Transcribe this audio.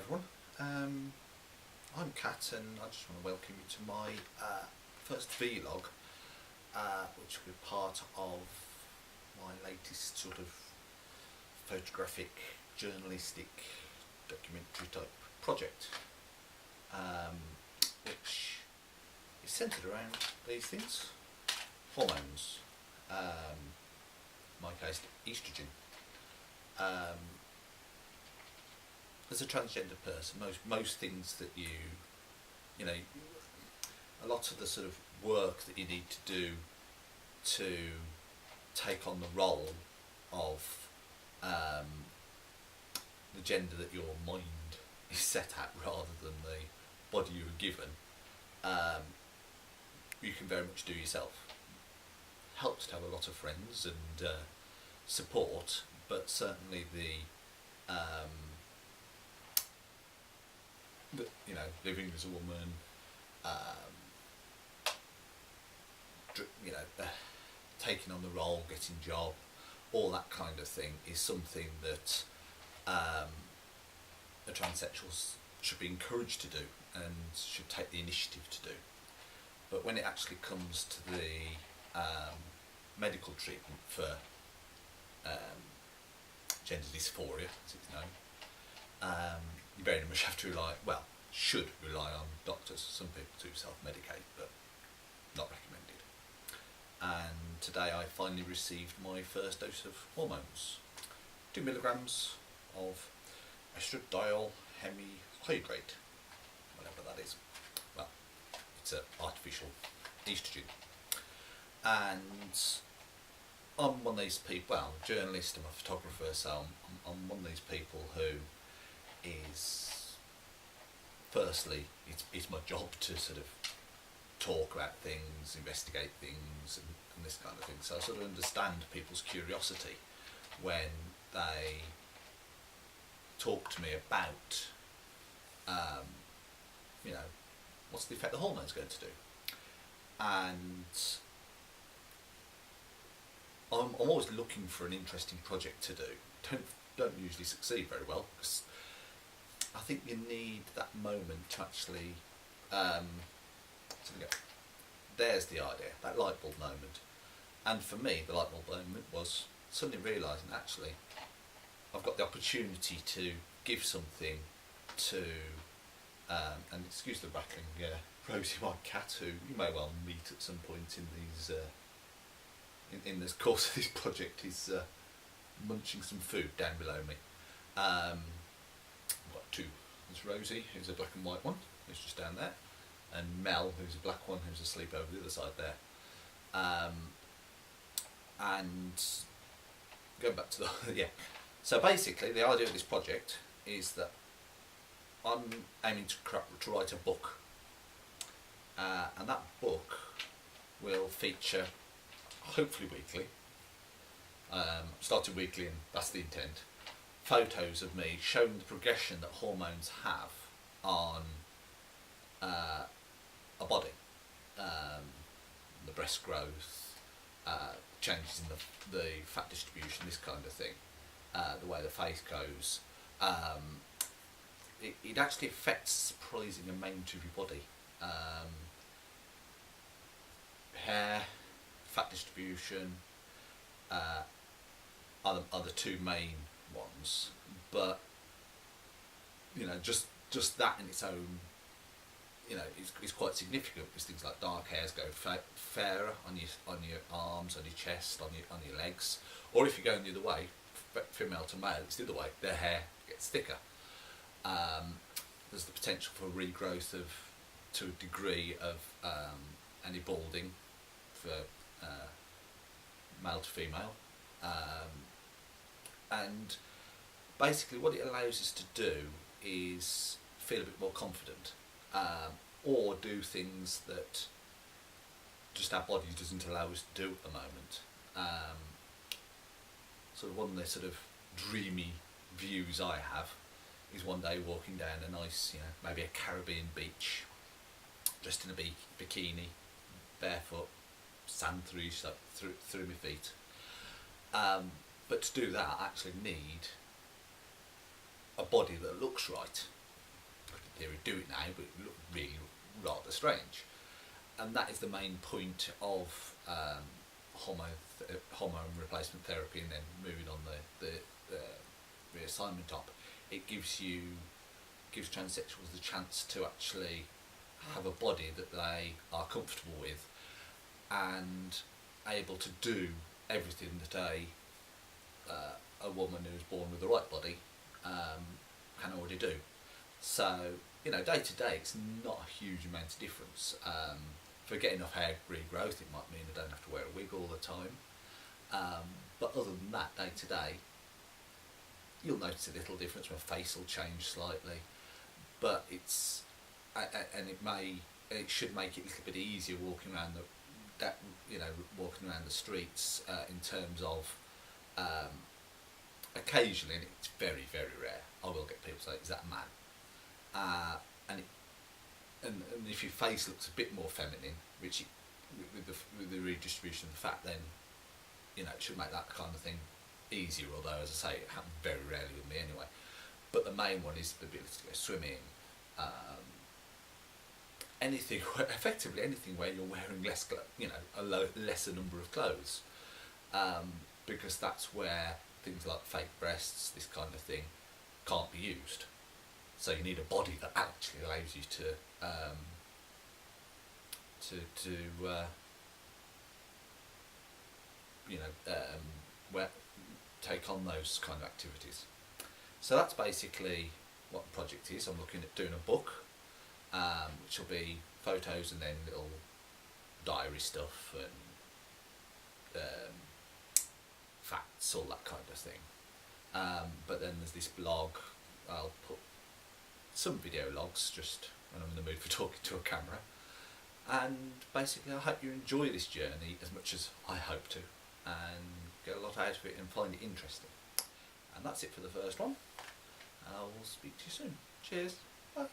everyone. I'm Kat, and I just want to welcome you to my first vlog, which will be part of my latest sort of photographic, journalistic, documentary type project, which is centred around these things: hormones, in my case, estrogen. As a transgender person, most things that you know, a lot of the sort of work that you need to do to take on the role of the gender that your mind is set at rather than the body you were given, you can very much do yourself. Helps to have a lot of friends and support, but certainly living as a woman, taking on the role, getting a job, all that kind of thing is something that the transsexuals should be encouraged to do and should take the initiative to do. But when it actually comes to the medical treatment for gender dysphoria, as it's known, you very much have to should rely on doctors. Some people do self-medicate, but not recommended. And today I finally received my first dose of hormones. 2 milligrams of estradiol hemihydrate, whatever that is. Well, it's an artificial estrogen. And I'm one of these people, I'm a journalist, I'm a photographer, so I'm one of these people who is, firstly, it's my job to sort of talk about things, investigate things, and this kind of thing. So I sort of understand people's curiosity when they talk to me about, what's the effect the hormone's going to do. And I'm always looking for an interesting project to do. Don't usually succeed very well, because I think you need that moment to actually, there's the idea, that light bulb moment. And for me, the light bulb moment was suddenly realising, actually, I've got the opportunity to give something to, and excuse the rattling, Rosie, my cat, who you may well meet at some point in these, in this course of this project, is munching some food down below me. Got two. There's Rosie, who's a black and white one, who's just down there, and Mel, who's a black one, who's asleep over the other side there. And going back to the so basically the idea of this project is that I'm aiming to write a book, and that book will feature, hopefully weekly, started weekly, and that's the intent, photos of me showing the progression that hormones have on a body, the breast growth, changes in the fat distribution, this kind of thing, the way the face goes. It actually affects a surprising amount of your body. Hair, fat distribution are the two main ones, but just that in its own, is quite significant, because things like dark hairs go fairer on your arms, on your chest, on your legs, or if you're going the other way, female to male, it's the other way, their hair gets thicker. There's the potential for regrowth to a degree of any balding for male to female, and basically what it allows us to do is feel a bit more confident, or do things that just our body doesn't allow us to do at the moment. Sort of one of the sort of dreamy views I have is one day walking down a nice, maybe a Caribbean beach, dressed in a bikini, barefoot, sand through my feet. But to do that, I actually need a body that looks right. theory do it now, but it looked really rather strange. And that is the main point of hormone replacement therapy, and then moving on the reassignment up. It gives transsexuals the chance to actually have a body that they are comfortable with and able to do everything that a woman who's born with the right body can already do. So, day to day, it's not a huge amount of difference. For getting enough hair regrowth, it might mean I don't have to wear a wig all the time. But other than that, day to day, you'll notice a little difference. My face will change slightly, but it should make it a little bit easier walking around walking around the streets in terms of occasionally, and it's very, very rare, I will get people say, "Is that a man?" And if your face looks a bit more feminine, which with the redistribution of the fat, then it should make that kind of thing easier. Although, as I say, it happens very rarely with me anyway. But the main one is the ability to go swimming. Effectively anything where you're wearing less, lesser number of clothes, because that's where things like fake breasts, this kind of thing, can't be used. So you need a body that actually allows you to take on those kind of activities. So that's basically what the project is. I'm looking at doing a book, which will be photos and then little diary stuff and facts, all that kind of thing. But then there's this blog. I'll put some video logs just when I'm in the mood for talking to a camera. And basically I hope you enjoy this journey as much as I hope to, and get a lot out of it and find it interesting. And that's it for the first one. I'll speak to you soon. Cheers. Bye.